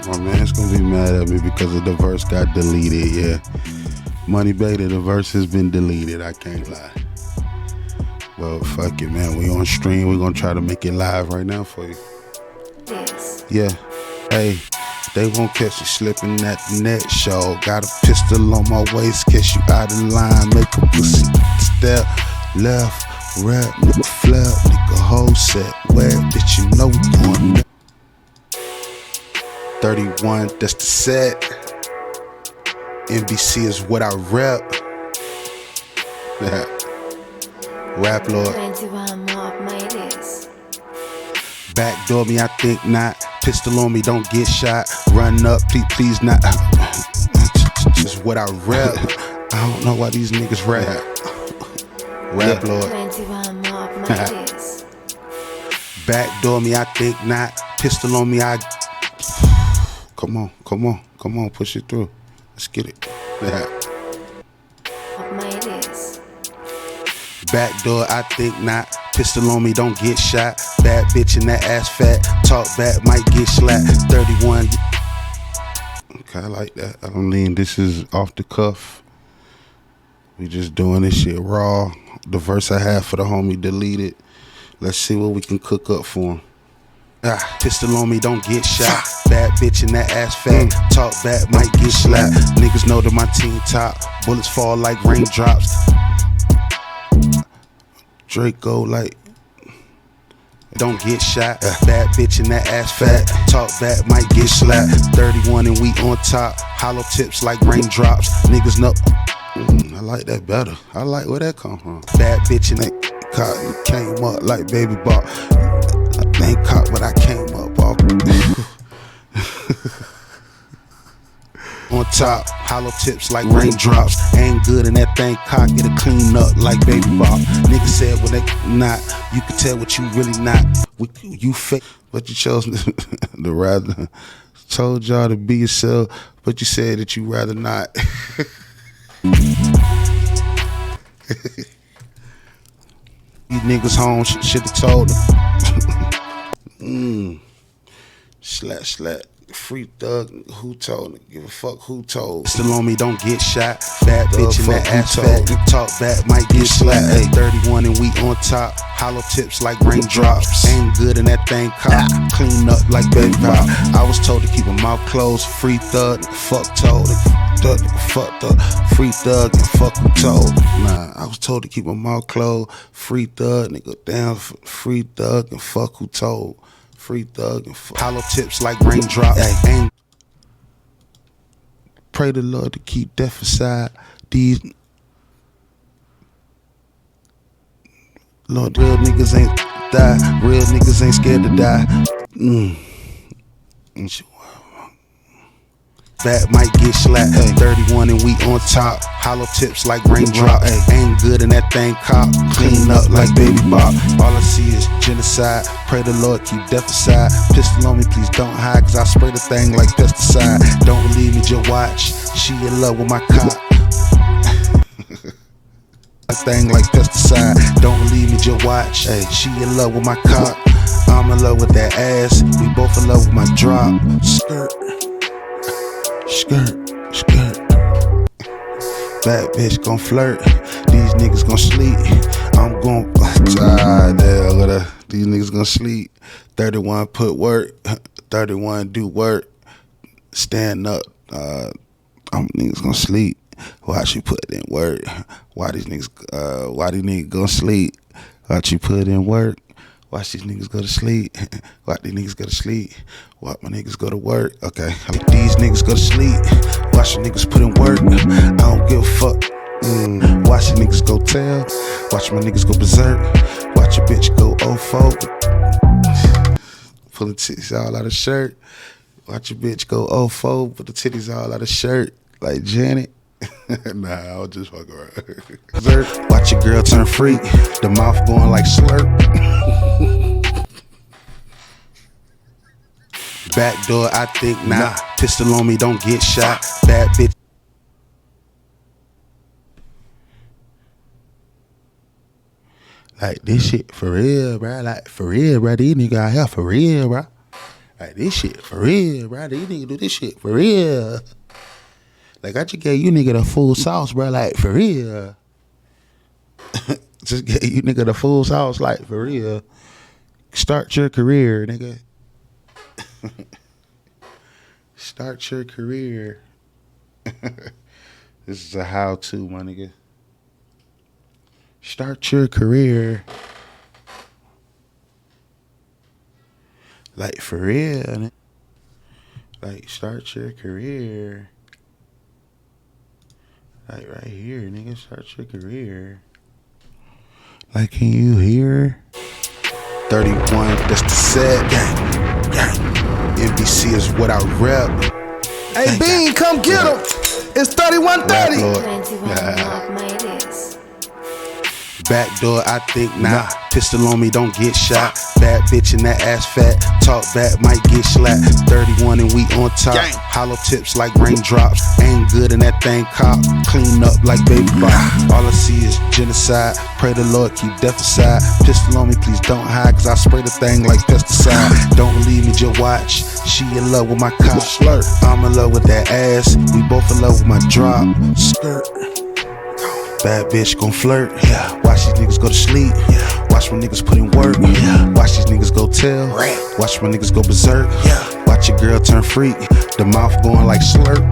My man's gonna be mad at me because the verse got deleted, yeah. Money Beta, the verse has been deleted, I can't lie. Well, fuck it, man. We on stream. We're gonna try to make it live right now for you. Yes. Yeah. Hey, they won't catch you slipping at the net show. Got a pistol on my waist, catch you out of line. Make a pussy step left, rap, nigga flip, nigga whole set. Where, bitch, you know we going 31, that's the set. NBC is what I rep. Rap Lord. 21 more of my list. Backdoor me, I think not. Pistol on me, don't get shot. Run up, please not. Just what I rep. I don't know why these niggas rap. Rap Lord. 21 more of my list. Backdoor me, I think not. Pistol on me, I. Come on, push it through. Let's get it. Of my list. Backdoor, I think not. Pistol on me, don't get shot. Bad bitch in that ass fat. Talk back, might get slapped. 31. Okay, I like that. I don't mean this is off the cuff. We just doing this shit raw. The verse I have for the homie deleted. Let's see what we can cook up for him. Pistol on me, don't get shot. Bad bitch in that ass fat. Talk back, might get slapped. Niggas know that my team top. Bullets fall like raindrops. Draco like don't get shot. Bad bitch in that ass fat. Talk back, might get slapped. 31 and we on top. Hollow tips like raindrops. Niggas know. I like that better. I like where that come from. Bad bitch in that cop came up like baby ball. I ain't caught, but I came up off. On top, hollow tips like raindrops. Ain't good in that thing cock, it'll clean up like baby ball. Niggas said when they not, you can tell what you really not. You fake, but you chose to rather. Told y'all to be yourself, but you said that you rather not. These niggas home, should've told them. Slap. Free thug, who told me? Give a fuck who told. Still on me, don't get shot. Bad bitch in that ass fat. Talk back, might get slapped. Ay, 31 and we on top. Hollow tips like raindrops. Ain't good in that thing cock. Clean up like baby pop. I was told to keep my mouth closed. Free thug, fuck told. Thug, fuck thug. Free thug and fuck who told. Nah, I was told to keep my mouth closed. Free thug, nigga down. Free thug and fuck who told. Free thug and hollow tips like raindrops. Ay, pray the Lord to keep death aside. These Lord, real niggas ain't die. Real niggas ain't scared to die. Back might get slapped. 31 and we on top. Hollow tips like raindrop. Ain't good in that thing cop. Clean up like baby bop. All I see is genocide. Pray the Lord keep death aside. Pistol on me, please don't hide, cause I spray the thing like pesticide. Don't believe me, just watch. She in love with my cock. Thing like pesticide. Don't believe me, just watch. Hey, she in love with my cock. I'm in love with that ass. We both in love with my drop. Skirt. Bad bitch gon' flirt. These niggas gon' sleep. I'm gon' these niggas gon' sleep. 31 put work. 31 do work. Stand up. Niggas gon' sleep. Watch you put in work. Why these niggas gon' sleep? Watch you put in work. Watch these niggas go to sleep. Watch these niggas go to sleep. Watch my niggas go to work. Okay, these niggas go to sleep. Watch the niggas put in work. I don't give a fuck. Watch the niggas go tell. Watch my niggas go berserk. Watch your bitch go 04. Pull the titties all out of shirt. Watch your bitch go 04. Put the titties all out of shirt. Like Janet. Nah, I'll just fuck around. Watch your girl turn freak. The mouth going like slurp. Backdoor, I think not. Pistol on me, don't get shot. Bad bitch. Like this shit for real, bro. Like for real, bro. These niggas out here for real, bro. Like, this shit for real, bro. These niggas do this shit for real. Like, I just gave you nigga the full sauce, bro. Like, for real. Just gave you nigga the full sauce, like, for real. Start your career, nigga. Start your career. This is a how-to, my nigga. Start your career. Like, for real, nigga. Like, start your career. Like, right here, nigga. Start your career. Like, can you hear? 31, that's the set. Gang, gang. NBC is what I rep. Hey, Bean, come get him. It's 3130. 21 Mob Might is. Backdoor, I think not. Pistol on me, don't get shot. Bad bitch in that ass fat. Talk back, might get slapped. 31 and we on top. Gang. Hollow tips like raindrops. Ain't good in that thing cop. Clean up like baby bop. All I see is genocide. Pray the Lord keep death aside. Pistol on me, please don't hide. Cause I spray the thing like pesticide. Don't believe me, just watch. She in love with my cop. I'm in love with that ass. We both in love with my drop. Skirt. Bad bitch gon' flirt, yeah. Watch these niggas go to sleep, yeah. Watch my niggas put in work, yeah. Watch these niggas go tell, watch my niggas go berserk, yeah. Watch your girl turn freak, the mouth going like slurp.